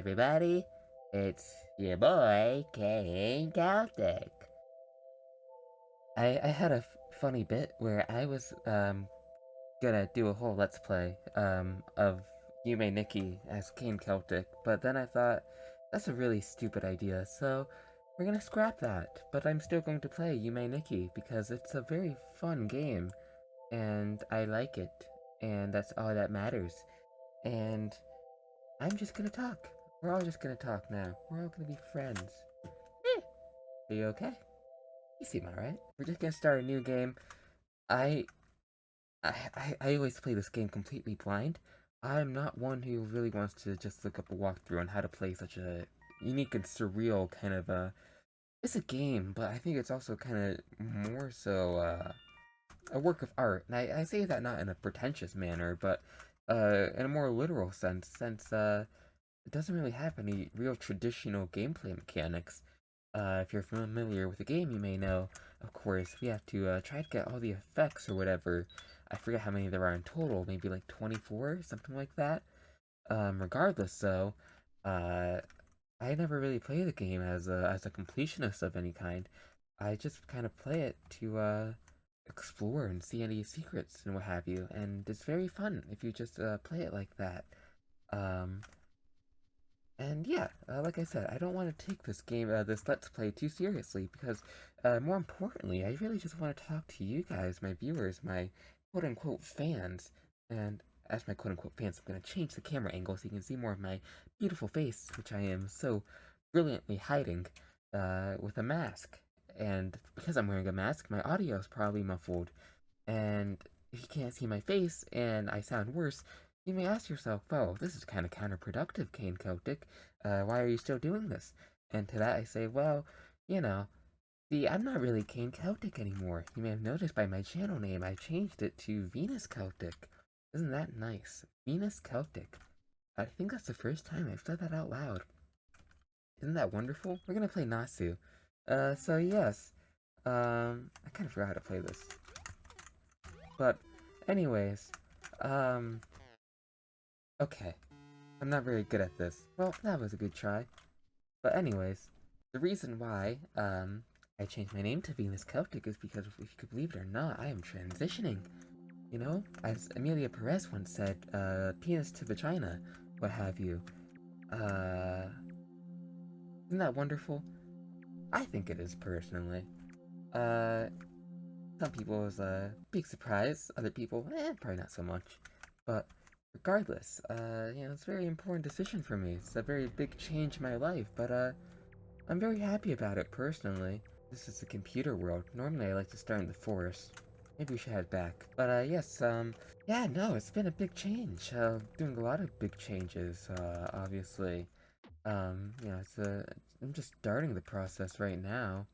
everybody, it's your boy, King Celtic. I had a funny bit where I was gonna do a whole let's play of Yume Nikki as King Celtic, but then I thought that's a really stupid idea, so we're gonna scrap that. But I'm still going to play Yume Nikki because it's a very fun game and I like it, and that's all that matters. And I'm just gonna talk. We're all just gonna talk now. We're all gonna be friends. Eh, are you okay? You seem alright. We're just gonna start a new game. I, I always play this game completely blind. I'm not one who really wants to just look up a walkthrough on how to play such a unique and surreal kind of it's a game, but I think it's also kind of more so a work of art. And I say that not in a pretentious manner, but in a more literal sense, since it doesn't really have any real traditional gameplay mechanics. If you're familiar with the game, you may know, of course, we have to try to get all the effects or whatever. I forget how many there are in total, maybe like 24, something like that. Regardless, though, uh, I never really play the game as a completionist of any kind. I just kind of play it to explore and see any secrets and what have you, and it's very fun if you just play it like that. Um, and yeah, like I said, I don't want to take this game, this Let's Play too seriously because, more importantly, I really just want to talk to you guys, my viewers, my quote-unquote fans. And as my quote-unquote fans, I'm going to change the camera angle so you can see more of my beautiful face, which I am so brilliantly hiding, with a mask. And because I'm wearing a mask, my audio is probably muffled. And if you can't see my face and I sound worse, you may ask yourself, well, this is kind of counterproductive, Kane Celtic. Why are you still doing this? And to that I say, well, you know, see, I'm not really Kane Celtic anymore. You may have noticed by my channel name, I changed it to Venus Celtic. Isn't that nice? Venus Celtic. I think that's the first time I've said that out loud. Isn't that wonderful? We're gonna play Nasu. So yes. I kind of forgot how to play this. But, anyways, um, okay. I'm not very good at this. Well, that was a good try. But anyways, the reason why, I changed my name to Venus Celtic is because, if you could believe it or not, I am transitioning. You know, as Amelia Perez once said, penis to vagina, what have you. Uh, isn't that wonderful? I think it is, personally. Uh, some people is a big surprise, other people, probably not so much. But regardless, it's a very important decision for me. It's a very big change in my life, but I'm very happy about it personally. This is the computer world. Normally I like to start in the forest. Maybe we should head back. But yes, yeah, no, it's been a big change. Doing a lot of big changes, obviously. I'm just starting the process right now.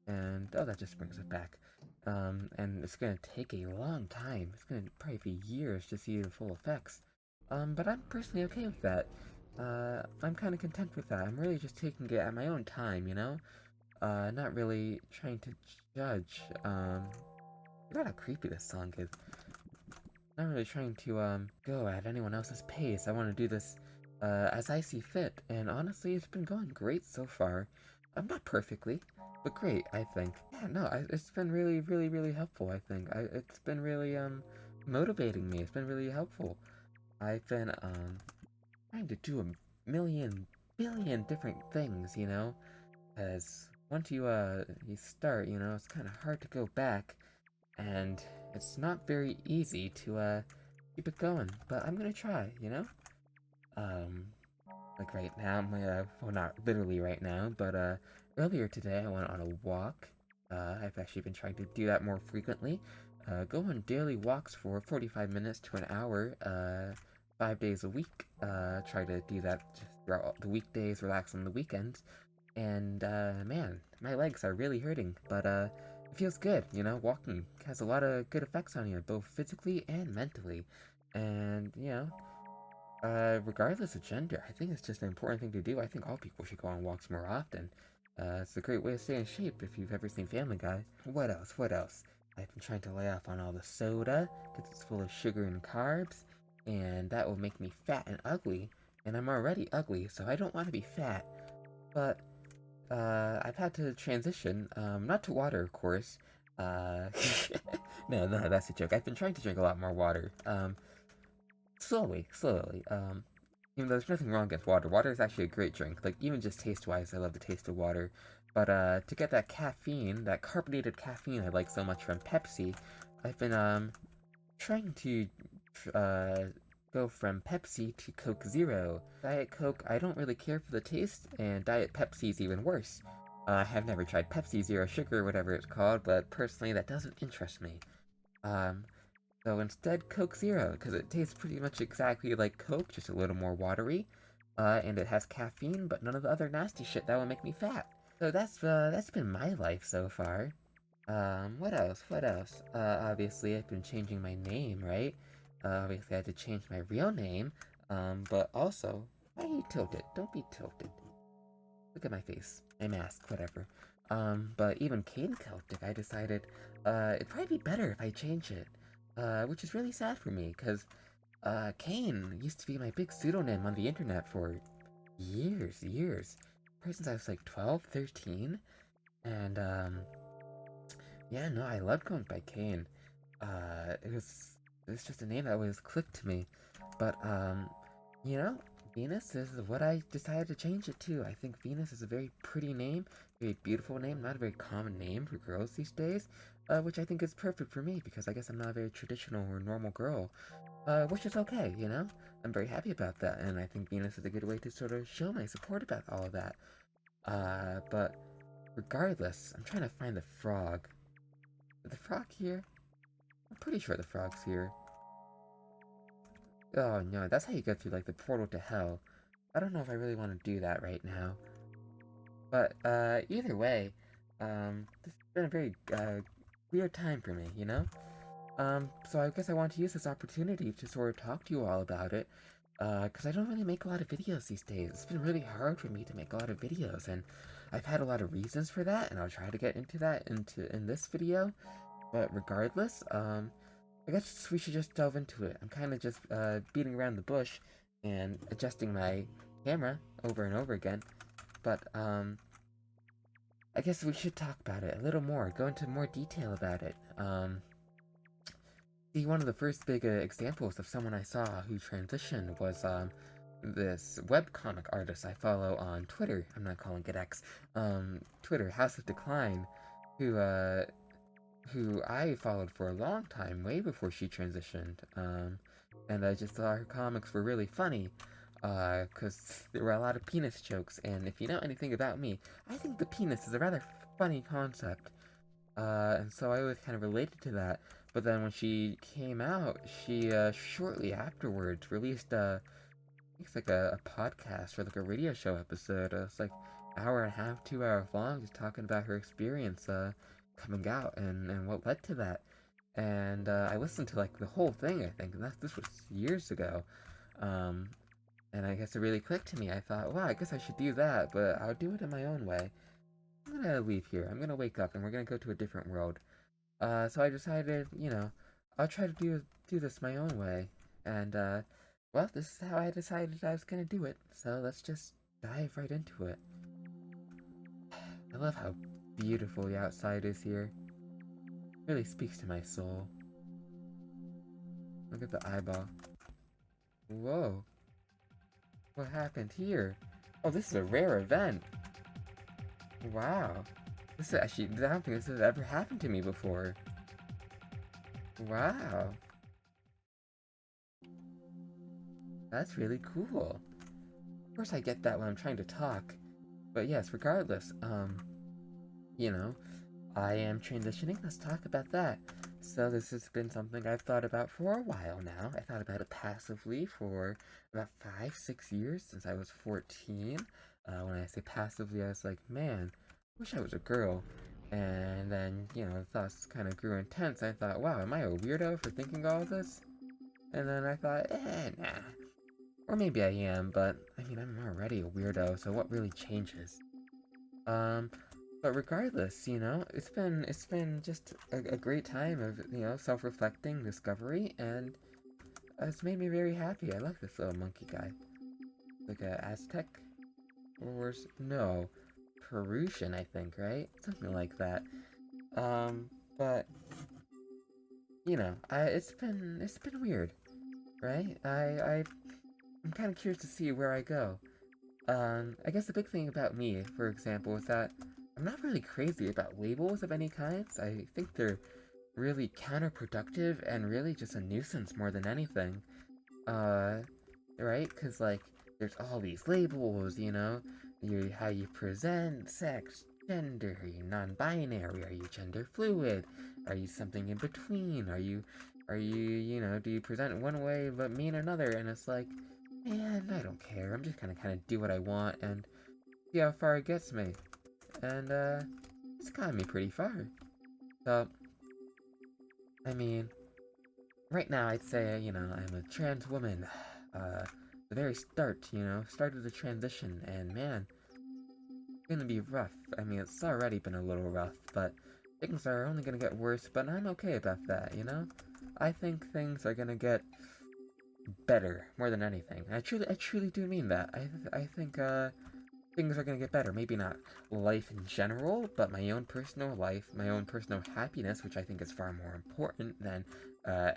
And, oh, that just brings it back. And it's gonna take a long time. It's gonna probably be years to see the full effects. But I'm personally okay with that. I'm kind of content with that. I'm really just taking it at my own time, you know? Not really trying to judge, I forgot how creepy this song is. Not really trying to, go at anyone else's pace. I want to do this, as I see fit, and honestly, it's been going great so far. I'm not perfectly, but great, I think. Yeah, no, it's been really, really, really helpful, I think. It's been really, motivating me. It's been really helpful. I've been, trying to do a million, billion different things, you know? As once you start, it's kind of hard to go back, and it's not very easy to, keep it going, but I'm gonna try, you know? Um, like right now, well, not literally right now, but, earlier today I went on a walk. I've actually been trying to do that more frequently. Go on daily walks for 45 minutes to an hour, 5 days a week. Try to do that throughout the weekdays, relax on the weekends. And, man, my legs are really hurting, but, it feels good, walking has a lot of good effects on you, both physically and mentally. And, regardless of gender, I think it's just an important thing to do. I think all people should go on walks more often. It's a great way to stay in shape if you've ever seen Family Guy. What else? What else? I've been trying to lay off on all the soda, because it's full of sugar and carbs, and that will make me fat and ugly. and I'm already ugly, so I don't want to be fat. But, I've had to transition, not to water, of course. Uh, no, that's a joke. I've been trying to drink a lot more water. Slowly, slowly. Even though there's nothing wrong with water. Water is actually a great drink. Like, even just taste-wise, I love the taste of water. But, to get that caffeine, that carbonated caffeine I like so much from Pepsi, I've been, trying to, uh, go from Pepsi to Coke Zero. Diet Coke, I don't really care for the taste, and Diet Pepsi's even worse. I have never tried Pepsi Zero Sugar, whatever it's called, but personally that doesn't interest me. Um, so instead, Coke Zero, because it tastes pretty much exactly like Coke, just a little more watery. And it has caffeine, but none of the other nasty shit that will make me fat. So that's been my life so far. What else? What else? Obviously I've been changing my name, right? Obviously I had to change my real name. But also, why are you tilted? Don't be tilted. Look at my face. My mask, whatever. But even Kane Celtic, I decided, it'd probably be better if I change it. Which is really sad for me, because, Kane used to be my big pseudonym on the internet for years. Ever since I was like 12, 13. And, yeah, no, I loved going by Kane. It was just a name that always clicked to me. But, you know, Venus is what I decided to change it to. I think Venus is a very pretty name, very beautiful name, not a very common name for girls these days, which I think is perfect for me because I guess I'm not a very traditional or normal girl, which is okay, you know? I'm very happy about that, and I think Venus is a good way to sort of show my support about all of that. But regardless, I'm trying to find the frog. Is the frog here? I'm pretty sure the frog's here. Oh no, that's how you get through like the portal to hell. I don't know if I really want to do that right now. But either way, this has been a very weird time for me, you know? So I guess I want to use this opportunity to sort of talk to you all about it. Because I don't really make a lot of videos these days. It's been really hard for me to make a lot of videos, and I've had a lot of reasons for that, and I'll try to get into that in this video. But regardless, I guess we should just delve into it. I'm kind of just beating around the bush and adjusting my camera over and over again. But I guess we should talk about it a little more, go into more detail about it. See, one of the first big examples of someone I saw who transitioned was this webcomic artist I follow on Twitter. I'm not calling it X. Twitter, House of Decline, who who I followed for a long time, way before she transitioned. And I just thought her comics were really funny, because there were a lot of penis jokes, and if you know anything about me, I think the penis is a rather funny concept. And so I always kind of related to that. But then when she came out, she, shortly afterwards released, I think it's like a podcast or like a radio show episode. It's like hour and a half, 2 hours long, just talking about her experience, coming out and what led to that. And I listened to like the whole thing. I think and this was years ago. Um, and I guess it really clicked to me. I thought, wow, I guess I should do that, but I'll do it in my own way. I'm gonna leave here. I'm gonna wake up and we're gonna go to a different world. So I decided, you know, I'll try to do this my own way. And well, this is how I decided I was gonna do it. So let's just dive right into it. I love how beautiful the outside is here. Really speaks to my soul. Look at the eyeball. Whoa. What happened here? Oh, this is a rare event. Wow. This is actually, I don't think this has ever happened to me before. Wow. That's really cool. Of course I get that when I'm trying to talk. But yes, regardless, you know, I am transitioning. Let's talk about that. So this has been something I've thought about for a while now. I thought about it passively for about 5, 6 years since I was 14. When I say passively, I was like, man, wish I was a girl. And then, you know, thoughts kind of grew intense. I thought, wow, am I a weirdo for thinking all of this? And then I thought, nah. Or maybe I am, but I mean, I'm already a weirdo, so what really changes? Um, but regardless, you know, it's been just a great time of, you know, self-reflecting, discovery, and it's made me very happy. I like this little monkey guy. like a Aztec? Or no, Perusian, I think, right? Something like that. But you know, it's been weird, right? I'm kind of curious to see where I go. I guess the big thing about me, for example, is that I'm not really crazy about labels of any kinds. I think they're really counterproductive and really just a nuisance more than anything. Uh, right? Because, like, there's all these labels, you know? How you present, sex, gender, are you non-binary, are you gender fluid, are you something in between, you know, do you present one way but mean another? And it's like, man, I don't care, I'm just gonna kind of do what I want and see how far it gets me. And, it's gotten me pretty far. So, I mean, right now I'd say, you know, I'm a trans woman. The very start, you know, start of the transition, and man, it's gonna be rough. I mean, it's already been a little rough, but things are only gonna get worse, but I'm okay about that, you know? I think things are gonna get better, more than anything. I truly do mean that. I think, things are gonna get better. Maybe not life in general, but my own personal life, my own personal happiness, which I think is far more important than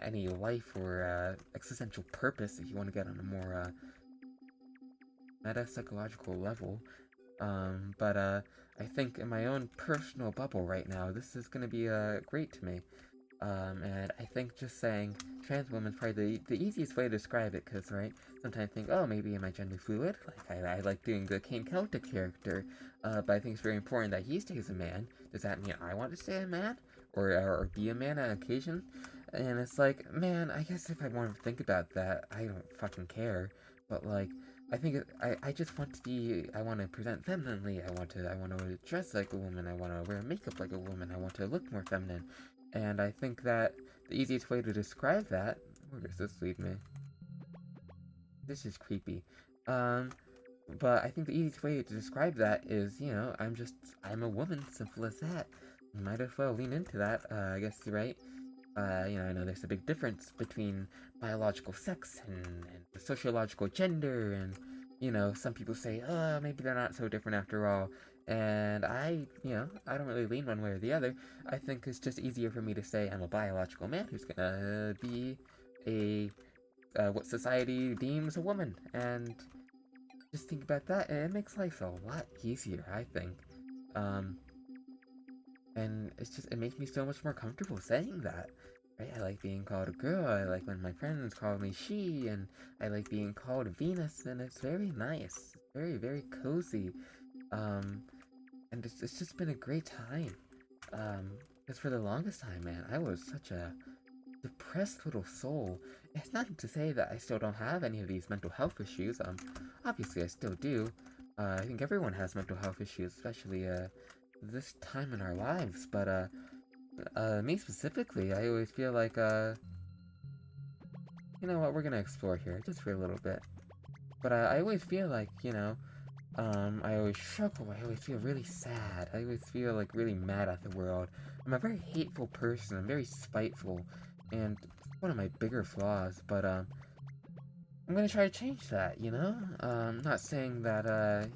any life or existential purpose if you want to get on a more meta psychological level. But I think in my own personal bubble right now, this is gonna be great to me. And I think just saying trans woman is probably the easiest way to describe it, because, right, sometimes I think, oh, maybe am I gender fluid? Like, I like doing the Kane Celtic character, but I think it's very important that he stays a man. Does that mean I want to stay a man? Or be a man on occasion? And it's like, man, I guess if I want to think about that, I don't fucking care. But, like, I just want to be, I want to present femininely, I want to dress like a woman, I want to wear makeup like a woman, I want to look more feminine. And I think that the easiest way to describe that... Where does this lead me? This is creepy. Um, but I think the easiest way to describe that is, you know, I'm a woman, simple as that. Might as well lean into that, I guess you're right. You know, I know there's a big difference between biological sex and sociological gender, and, you know, some people say, oh, maybe they're not so different after all. And you know, I don't really lean one way or the other. I think it's just easier for me to say I'm a biological man who's gonna be a, what society deems a woman. And just think about that, and it makes life a lot easier, I think. Um, and it makes me so much more comfortable saying that. Right? I like being called a girl, I like when my friends call me she, and I like being called Venus, and it's very nice. It's very, very cozy. Um, and it's just been a great time. Because for the longest time, man, I was such a depressed little soul. It's not to say that I still don't have any of these mental health issues. Obviously I still do. I think everyone has mental health issues, especially, this time in our lives, but, me specifically, I always feel like, you know what, we're gonna explore here, just for a little bit. But, I always feel like, you know, I always struggle, I always feel really sad, I always feel, like, really mad at the world. I'm a very hateful person, I'm very spiteful, and it's one of my bigger flaws, but, I'm gonna try to change that, you know? Not saying that,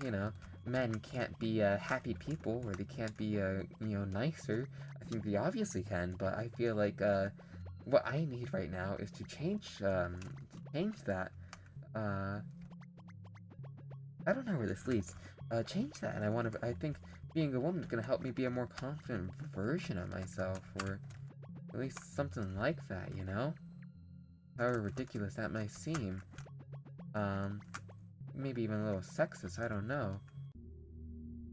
you know, men can't be, happy people, or they can't be, you know, nicer. I think they obviously can, but I feel like, what I need right now is to change that. Uh, I don't know where this leads. Change that, and I think being a woman is gonna help me be a more confident version of myself, or at least something like that, you know? However ridiculous that might seem. Um, Maybe even a little sexist, I don't know.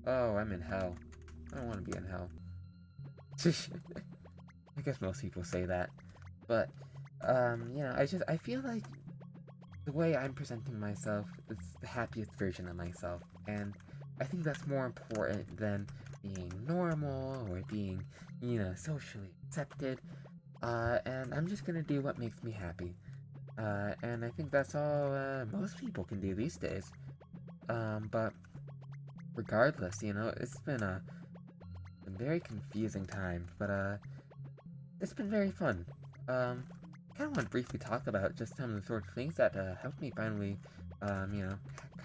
Oh, I'm in hell. I don't want to be in hell. I guess most people say that. But, you know, I feel like the way I'm presenting myself is the happiest version of myself. And I think that's more important than being normal or being, you know, socially accepted. And I'm just gonna do what makes me happy. And I think that's all, most people can do these days. But regardless, you know, it's been a very confusing time, but, it's been very fun. I kind of want to briefly talk about just some of the sort of things that, helped me finally, you know,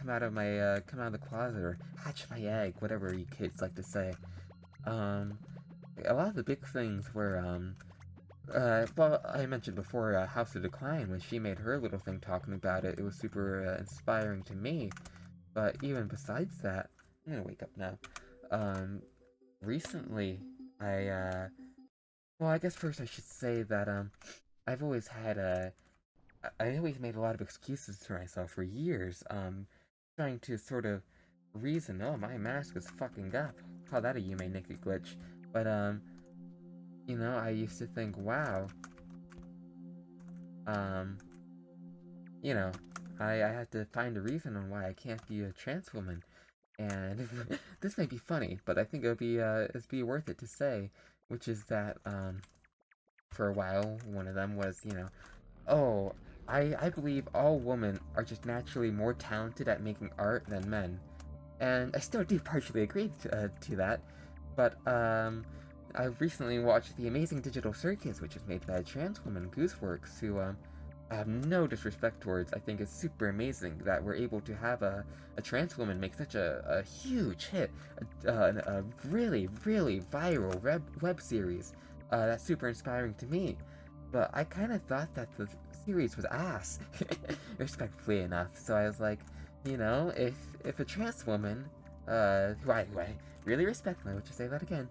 come out of my, come out of the closet, or hatch my egg, whatever you kids like to say. Um, a lot of the big things were, well, I mentioned before, House of Decline, when she made her little thing talking about it, it was super, inspiring to me. But even besides that, I'm gonna wake up now. Um, recently, well, I guess first I should say that, I've always had, I always made a lot of excuses for myself for years, trying to sort of reason, oh, my mask is fucking up. Call that a Yume Nikki glitch. But, you know, I used to think, wow, um, you know, I had to find a reason on why I can't be a trans woman. And this may be funny, but I think it'd be worth it to say, which is that, for a while, one of them was, you know, oh, I believe all women are just naturally more talented at making art than men. And I still do partially agree to that, but I recently watched The Amazing Digital Circus, which is made by a trans woman, Gooseworks, who I have no disrespect towards. I think it's super amazing that we're able to have a trans woman make such a huge hit, a really, really viral web series. That's super inspiring to me. But I kind of thought that the series was ass, respectfully enough. So I was like, you know, if a trans woman, who I really respect, I would just say that again,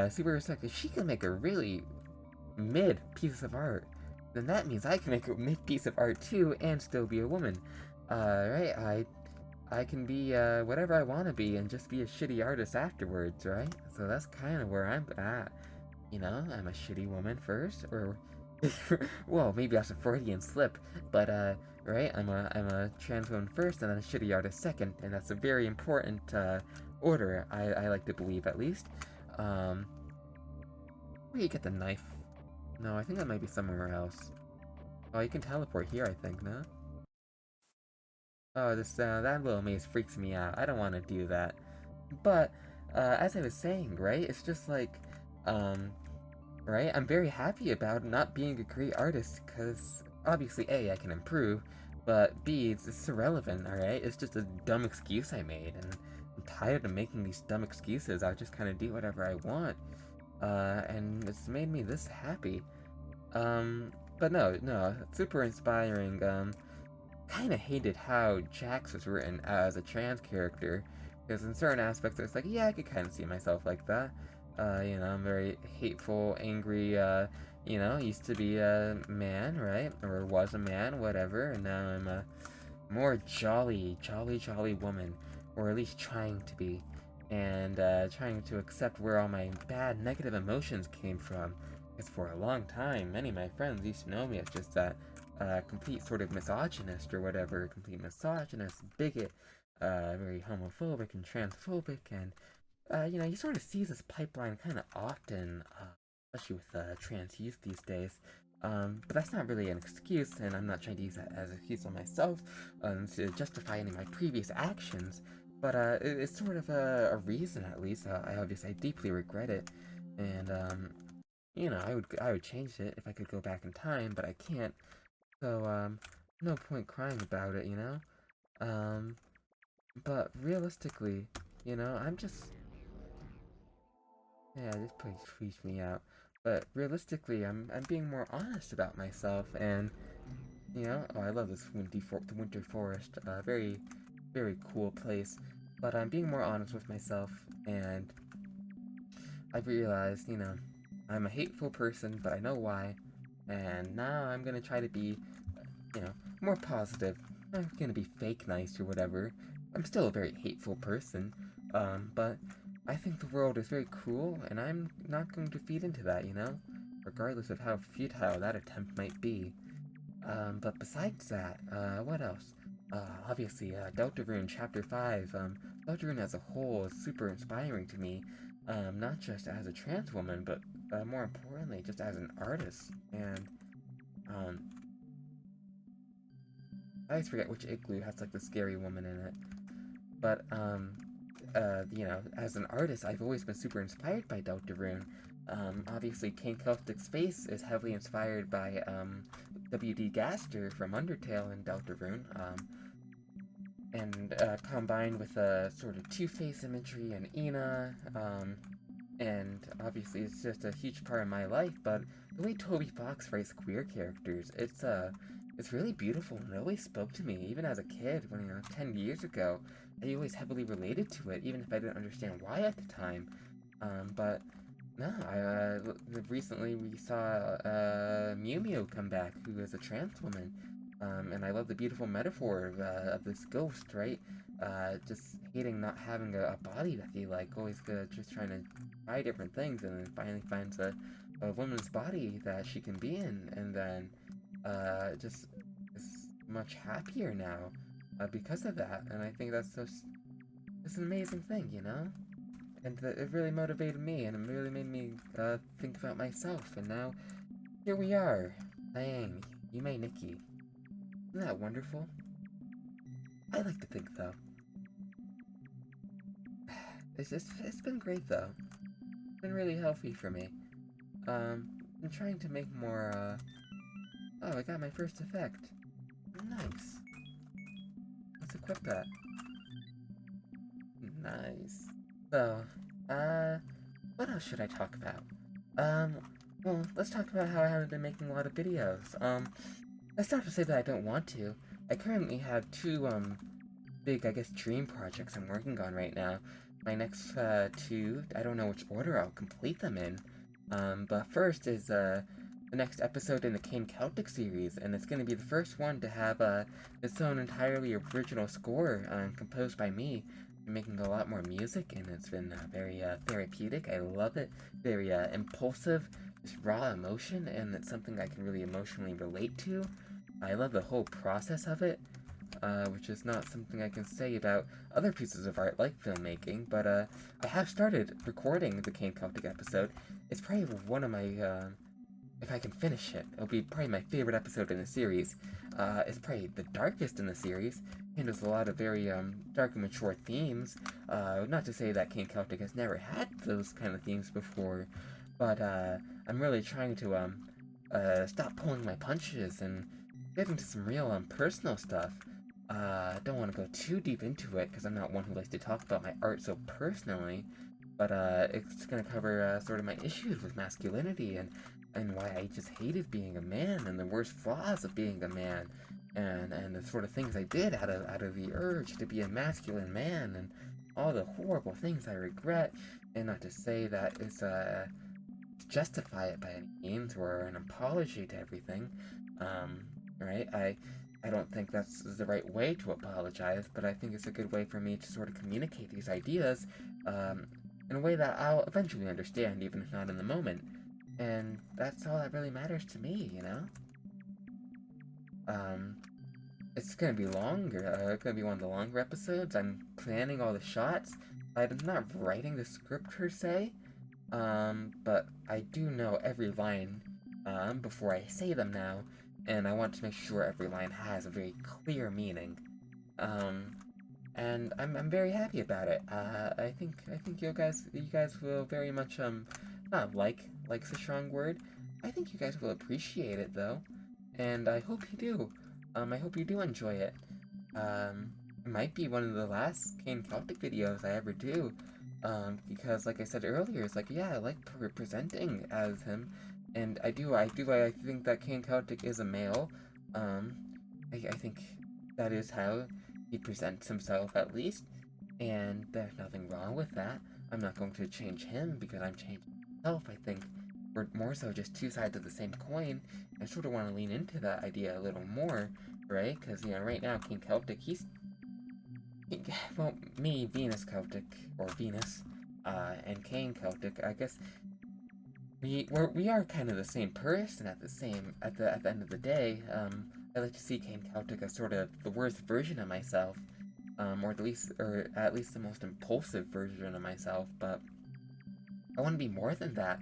super respect, if she can make a really mid piece of art, then that means I can make a mid piece of art too and still be a woman. Right? I can be whatever I want to be and just be a shitty artist afterwards, right? So that's kind of where I'm at. You know, I'm a shitty woman first, or well, maybe that's a Freudian slip, but right, I'm a trans woman first, and then a shitty artist second, and that's a very important order. I like to believe, at least. Um, where do you get the knife? No, I think that might be somewhere else. Oh, you can teleport here, I think, no? Oh, this that little maze freaks me out. I don't want to do that. But as I was saying, right, it's just like, um, right? I'm very happy about not being a great artist, because obviously, A, I can improve, but B, it's irrelevant, alright? It's just a dumb excuse I made, and I'm tired of making these dumb excuses. I'll just kind of do whatever I want, and it's made me this happy. But no, super inspiring. Kind of hated how Jax was written as a trans character, because in certain aspects it's like, yeah, I could kind of see myself like that. You know, I'm very hateful, angry, you know, used to be a man, right? Or was a man, whatever, and now I'm a more jolly woman, or at least trying to be, and trying to accept where all my bad, negative emotions came from. Because for a long time, many of my friends used to know me as just that complete sort of misogynist or whatever, complete misogynist, bigot, very homophobic and transphobic, and you know, you sort of see this pipeline kind of often, especially with trans youth these days. But that's not really an excuse, and I'm not trying to use that as an excuse on myself to justify any of my previous actions. But it's sort of a reason, at least. I deeply regret it, and you know, I would change it if I could go back in time, but I can't. So no point crying about it, you know. Um, but realistically, you know, I'm just yeah, this place freaks me out. But realistically, I'm being more honest about myself, and you know, oh, I love this the winter forest. Very, very cool place. But I'm being more honest with myself, and I've realized, you know, I'm a hateful person, but I know why. And now I'm gonna try to be, you know, more positive. I'm not gonna be fake nice or whatever. I'm still a very hateful person, but I think the world is very cruel, and I'm not going to feed into that, you know? Regardless of how futile that attempt might be. But besides that, what else? Obviously, Deltarune Chapter 5, Deltarune as a whole is super inspiring to me, not just as a trans woman, but more importantly, just as an artist. And, um, I always forget which igloo has, like, the scary woman in it. But, you know, as an artist, I've always been super inspired by Deltarune. Obviously, King Celtic's face is heavily inspired by, W.D. Gaster from Undertale and Deltarune. and combined with a sort of Two-Face imagery and Ina, and obviously it's just a huge part of my life, but the way Toby Fox writes queer characters, it's really beautiful, and it always spoke to me, even as a kid, when, 10 years ago. I always heavily related to it, even if I didn't understand why at the time. But no, recently we saw Mew Mew come back, who is a trans woman, and I love the beautiful metaphor of this ghost, right? Just hating not having a body that they like, always just trying to try different things, and then finally finds a woman's body that she can be in, and then just is much happier now because of that, and I think that's just it's an amazing thing, you know? And it really motivated me, and it really made me think about myself, and now here we are, playing Yume Nikki. Isn't that wonderful? I like to think, though. It's been great, though. It's been really healthy for me. I'm trying to make more, Oh, I got my first effect. Nice. Let's equip that. Nice. So, what else should I talk about? Um, well, let's talk about how I haven't been making a lot of videos. That's not to say that I don't want to. I currently have two, big, I guess, dream projects I'm working on right now. My next, two, I don't know which order I'll complete them in. But first is, the next episode in the Kane Celtic series, and it's gonna be the first one to have, its own entirely original score, composed by me. I'm making a lot more music, and it's been, very, therapeutic. I love it. Very, impulsive, just raw emotion, and it's something I can really emotionally relate to. I love the whole process of it, which is not something I can say about other pieces of art like filmmaking, but I have started recording the Kane Celtic episode. It's probably one of my, if I can finish it, it'll be probably my favorite episode in the series. It's probably the darkest in the series, handles a lot of very dark and mature themes. Not to say that Kane Celtic has never had those kind of themes before, but I'm really trying to stop pulling my punches and get into some real personal stuff. Don't want to go too deep into it because I'm not one who likes to talk about my art so personally, but it's gonna cover sort of my issues with masculinity and why I just hated being a man and the worst flaws of being a man, and the sort of things I did out of the urge to be a masculine man, and all the horrible things I regret. And not to say that it's justify it by any means or an apology to everything. Right? I don't think that's the right way to apologize, but I think it's a good way for me to sort of communicate these ideas in a way that I'll eventually understand, even if not in the moment. And that's all that really matters to me, you know? Um, it's gonna be longer. It's gonna be one of the longer episodes. I'm planning all the shots. I'm not writing the script per se, but I do know every line, before I say them now, and I want to make sure every line has a very clear meaning. Um, and I'm very happy about it. I think you guys will very much, not like's a strong word. I think you guys will appreciate it, though, and I hope you do. I hope you do enjoy it. It might be one of the last Kane Celtic videos I ever do. Because like I said earlier, it's like, yeah, I like presenting as him, and I think that Kane Celtic is a male. Um, I think that is how he presents himself, at least, and there's nothing wrong with that. I'm not going to change him because I'm changing myself. I think we're more so just two sides of the same coin. I sort of want to lean into that idea a little more, right? Because, right now, King Celtic, well, me, Venus Celtic, or Venus, and Kane Celtic, I guess we are kind of the same person at the end of the day. I like to see Kane Celtic as sort of the worst version of myself, or at least the most impulsive version of myself. But I want to be more than that,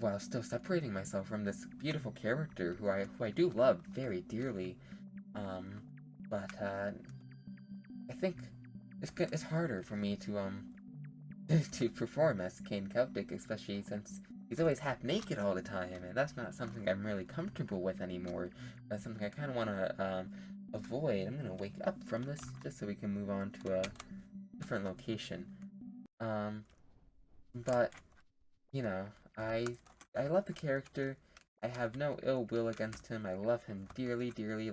while still separating myself from this beautiful character who I do love very dearly. Um, but I think it's harder for me to to perform as Kane Celtic, especially since he's always half naked all the time, and that's not something I'm really comfortable with anymore. That's something I kind of want to avoid. I'm gonna wake up from this just so we can move on to a different location. Um, but you know, I I love the character. I have no ill will against him. I love him dearly, dearly, I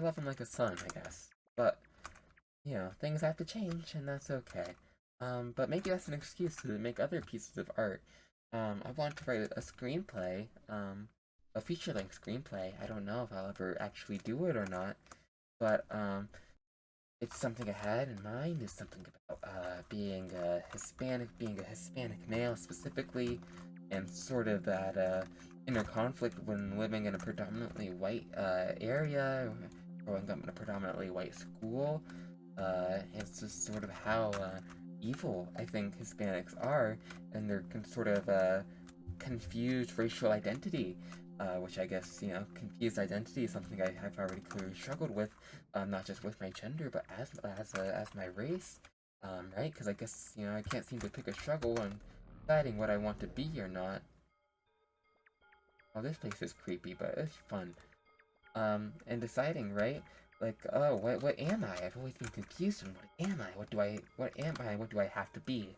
love him like a son, I guess. But you know, things have to change, and that's okay. But maybe that's an excuse to make other pieces of art. I want to write a screenplay, a feature-length screenplay. I don't know if I'll ever actually do it or not, but it's something I had in mind. Is something about being being a Hispanic male specifically, and sort of that inner conflict when living in a predominantly white area, growing up in a predominantly white school. It's just sort of how evil I think Hispanics are, and their sort of confused racial identity, which I guess, you know, confused identity is something I've already clearly struggled with, not just with my gender, but as my race, right? Because I guess, you know, I can't seem to pick a struggle on deciding what I want to be or not. Oh, this place is creepy, but it's fun. And deciding, right? Like, oh, what am I? I've always been confused on what am I? What am I? What do I have to be?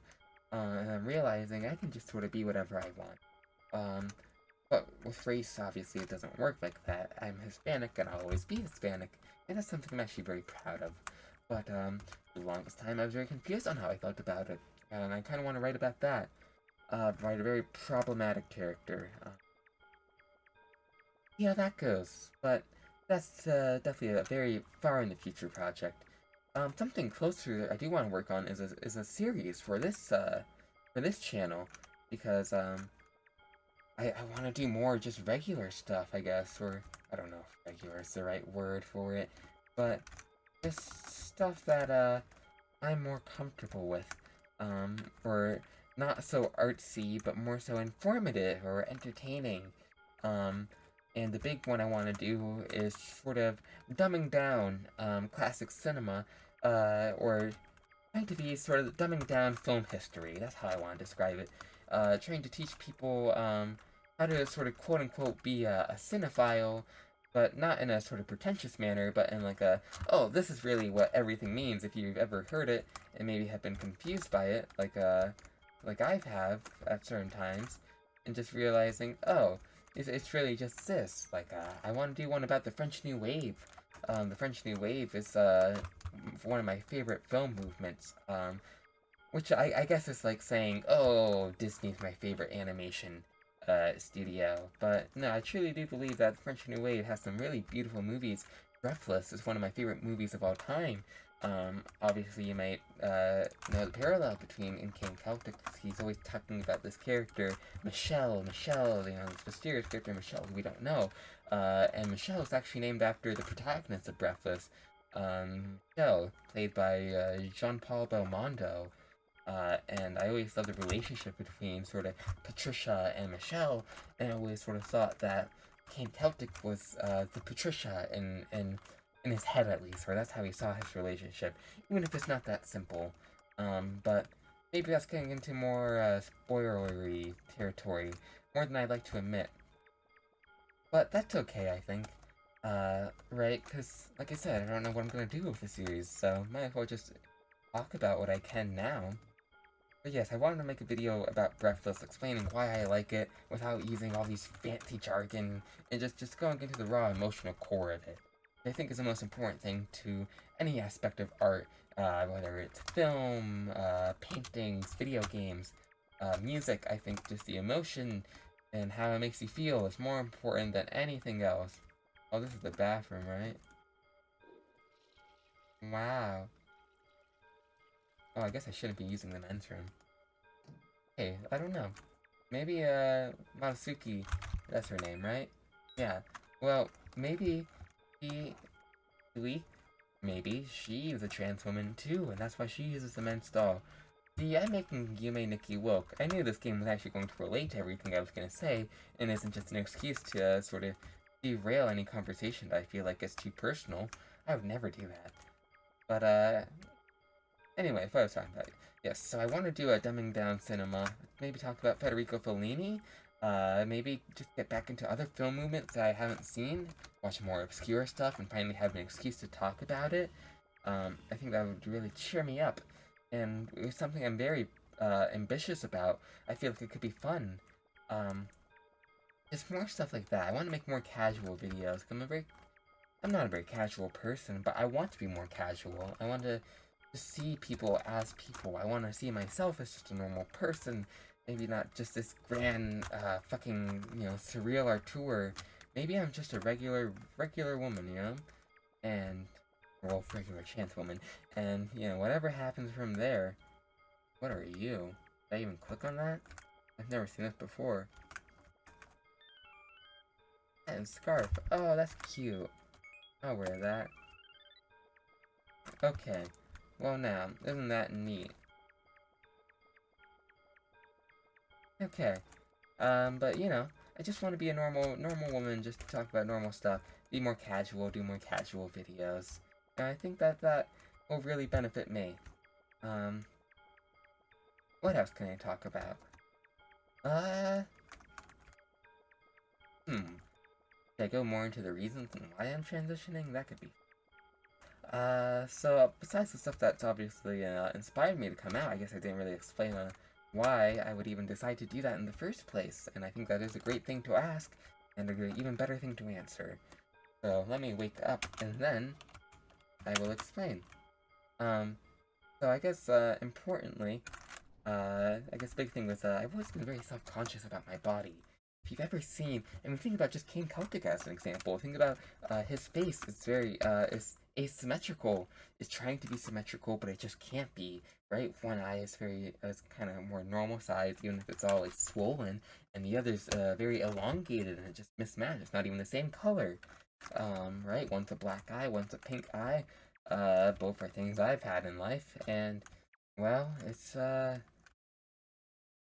And I'm realizing I can just sort of be whatever I want. But with race, obviously, it doesn't work like that. I'm Hispanic, and I'll always be Hispanic, and that's something I'm actually very proud of. But, for the longest time, I was very confused on how I felt about it, and I kind of want to write about that. Write a very problematic character. See how that goes, but that's definitely a very far in the future project. Something closer I do want to work on is a series for this channel, because I want to do more just regular stuff, I guess, or I don't know if regular is the right word for it, but just stuff that I'm more comfortable with, or not so artsy, but more so informative or entertaining. Um, and the big one I want to do is sort of dumbing down classic cinema, or trying to be sort of dumbing down film history. That's how I want to describe it. Trying to teach people how to sort of quote unquote be a cinephile, but not in a sort of pretentious manner, but in like a, oh, this is really what everything means if you've ever heard it and maybe have been confused by it, like I've have at certain times, and just realizing, oh, it's really just this. Like, I want to do one about the French New Wave. The French New Wave is one of my favorite film movements. Which I guess is like saying, oh, Disney's my favorite animation studio. But no, I truly do believe that the French New Wave has some really beautiful movies. Breathless is one of my favorite movies of all time. Obviously, you might know the parallel between in King Celtic. He's always talking about this character, Michelle, you know, this mysterious character, Michelle, who we don't know. And Michelle is actually named after the protagonist of Breathless, Michelle, played by Jean-Paul Belmondo. And I always loved the relationship between sort of Patricia and Michelle, and I always sort of thought that King Celtic was the Patricia in his head at least, or that's how he saw his relationship, even if it's not that simple. But maybe that's getting into more spoilery territory, more than I'd like to admit. But that's okay, I think. Right? Because, like I said, I don't know what I'm gonna do with the series, so might as well just talk about what I can now. But yes, I wanted to make a video about Breathless, explaining why I like it without using all these fancy jargon, and just going into the raw emotional core of it. I think is the most important thing to any aspect of art, whether it's film, paintings, video games, music. I think just the emotion and how it makes you feel is more important than anything else. Oh, this is the bathroom, right? Wow. Oh, I guess I shouldn't be using the men's room. Hey, I don't know. Maybe, Masuki, that's her name, right? Yeah. Well, maybe she, we, maybe she is a trans woman too, and that's why she uses the men's stall. See, I'm making Yume Nikki woke. I knew this game was actually going to relate to everything I was gonna say, and isn't just an excuse to, sort of derail any conversation that I feel like is too personal. I would never do that. But, anyway, what I was talking about. Yes, so I want to do a dumbing down cinema. Maybe talk about Federico Fellini. Maybe just get back into other film movements that I haven't seen, watch more obscure stuff, and finally have an excuse to talk about it. I think that would really cheer me up, and it's something I'm very ambitious about. I feel like it could be fun. Um, just more stuff like that. I want to make more casual videos. I'm not a very casual person, but I want to be more casual. I want to see people as people. I want to see myself as just a normal person. Maybe not just this grand, fucking, surreal auteur. Maybe I'm just a regular woman, And, well, regular trans woman. And, whatever happens from there. What are you? Did I even click on that? I've never seen this before. And scarf. Oh, that's cute. I'll wear that. Okay. Well now, isn't that neat? Okay. But I just want to be a normal woman, just talk about normal stuff, be more casual, do more casual videos. And I think that will really benefit me. Um, what else can I talk about? Uh, Should I go more into the reasons and why I'm transitioning? That could be. So besides the stuff that's obviously inspired me to come out, I guess I didn't really explain why I would even decide to do that in the first place, and I think that is a great thing to ask, and an even better thing to answer. So let me wake up, and then I will explain. Um, so I guess, importantly, I guess big thing was, I've always been very self-conscious about my body. If you've ever seen, I mean, think about just King Celtic as an example. Think about, his face is very, is asymmetrical. It's trying to be symmetrical, but it just can't be, right? One eye is kind of more normal size, even if it's all, like, swollen, and the other's, very elongated, and it just mismatched. It's not even the same color. Right? One's a black eye, one's a pink eye. Both are things I've had in life, and, well, it's,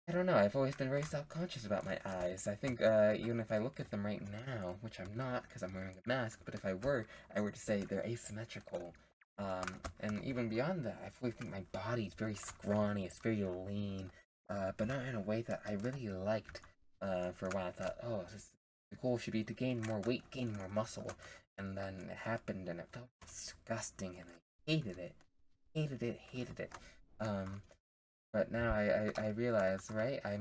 I don't know, I've always been very self-conscious about my eyes. I think, even if I look at them right now, which I'm not because I'm wearing a mask, but if I were to say they're asymmetrical. And even beyond that, I really think my body's very scrawny, it's very lean, but not in a way that I really liked, for a while. I thought, oh, the goal should be to gain more weight, gain more muscle, and then it happened, and it felt disgusting, and I hated it. Hated it. Um, but now I realize, right? I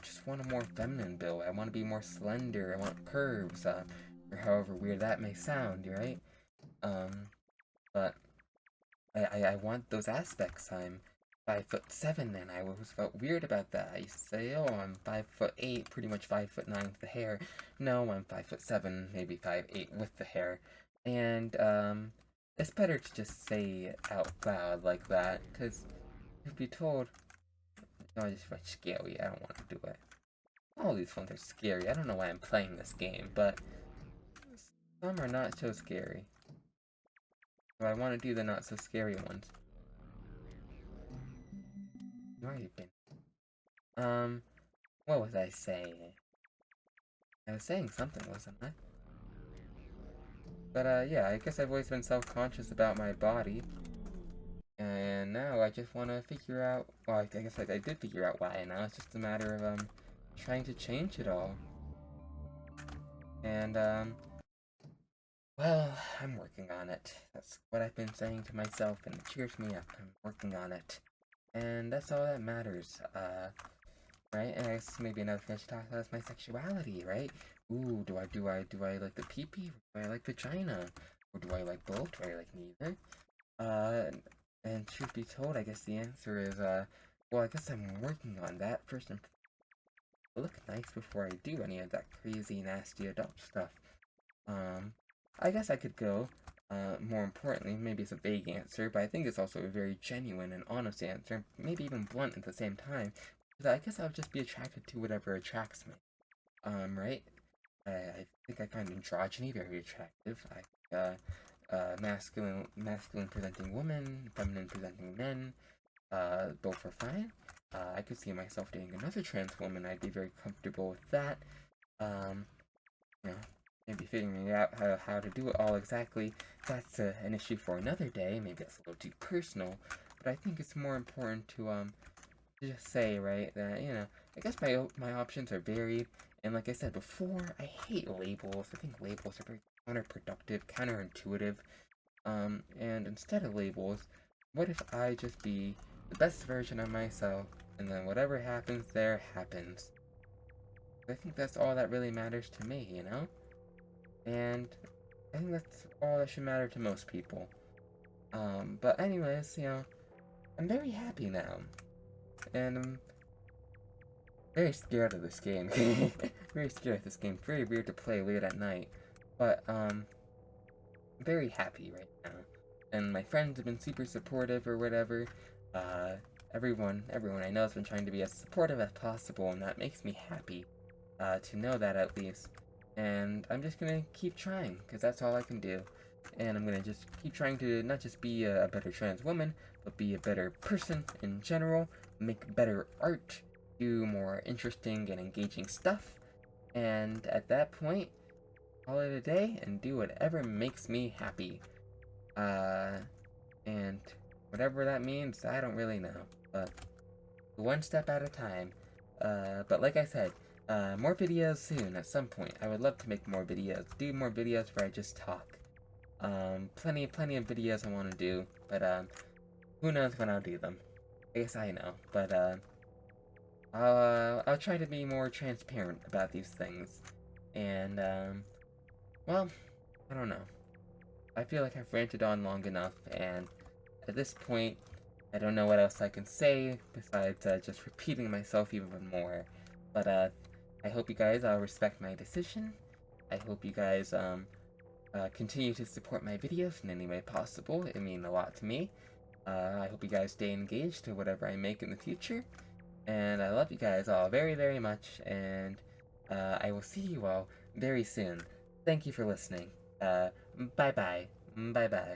just want a more feminine build. I want to be more slender. I want curves, or however weird that may sound, right? Um, but I want those aspects. I'm 5'7", and I always felt weird about that. I used to say, oh, I'm 5'8", pretty much 5'9" with the hair. No, I'm 5'7", maybe 5'8" with the hair. And, it's better to just say it out loud like that, because if be told, no, I just feel scary. I don't want to do it. All these ones are scary. I don't know why I'm playing this game, but some are not so scary. So I want to do the not so scary ones. Where have you been? What was I saying? I was saying something, wasn't I? But, yeah, I guess I've always been self-conscious about my body. And now I just want to figure out, well, I guess I did figure out why, and now it's just a matter of, trying to change it all. And, well, I'm working on it. That's what I've been saying to myself, and it cheers me up. I'm working on it. And that's all that matters, right? And I guess maybe another thing I should talk about is my sexuality, right? Ooh, do I like the pee-pee? Do I like vagina? Or do I like both? Do I like neither? And truth be told, I guess the answer is, well, I guess I'm working on that. First, I'm look nice before I do any of that crazy, nasty adult stuff. I guess I could go, more importantly, maybe it's a vague answer, but I think it's also a very genuine and honest answer, maybe even blunt at the same time, because I guess I'll just be attracted to whatever attracts me. Right? I think I find androgyny very attractive. Masculine presenting women, feminine presenting men, both are fine. I could see myself dating another trans woman. I'd be very comfortable with that. Um, you know, maybe figuring out how to do it all exactly. That's an issue for another day. Maybe that's a little too personal. But I think it's more important to just say, right, that, I guess my options are varied, and like I said before, I hate labels. I think labels are very counterproductive, counterintuitive. And instead of labels, what if I just be the best version of myself, and then whatever happens there happens? I think that's all that really matters to me, you know? And I think that's all that should matter to most people. But anyways, I'm very happy now, and I'm very scared of this game. Very scared of this game. Very weird to play late at night, but I'm very happy right now. And my friends have been super supportive or whatever. Uh, everyone I know has been trying to be as supportive as possible, and that makes me happy to know that at least. And I'm just gonna keep trying, because that's all I can do. And I'm gonna just keep trying to not just be a better trans woman, but be a better person in general, make better art, do more interesting and engaging stuff. And at that point, call it a day and do whatever makes me happy. Uh, and whatever that means, I don't really know. But one step at a time. But like I said, more videos soon at some point. I would love to make more videos. Do more videos where I just talk. Plenty of videos I want to do, but who knows when I'll do them. I guess I know, but I'll try to be more transparent about these things. And well, I don't know. I feel like I've ranted on long enough, and at this point, I don't know what else I can say besides just repeating myself even more. But I hope you guys respect my decision. I hope you guys continue to support my videos in any way possible. It means a lot to me. I hope you guys stay engaged to whatever I make in the future. And I love you guys all very, very much. And I will see you all very soon. Thank you for listening. Bye bye. Bye bye.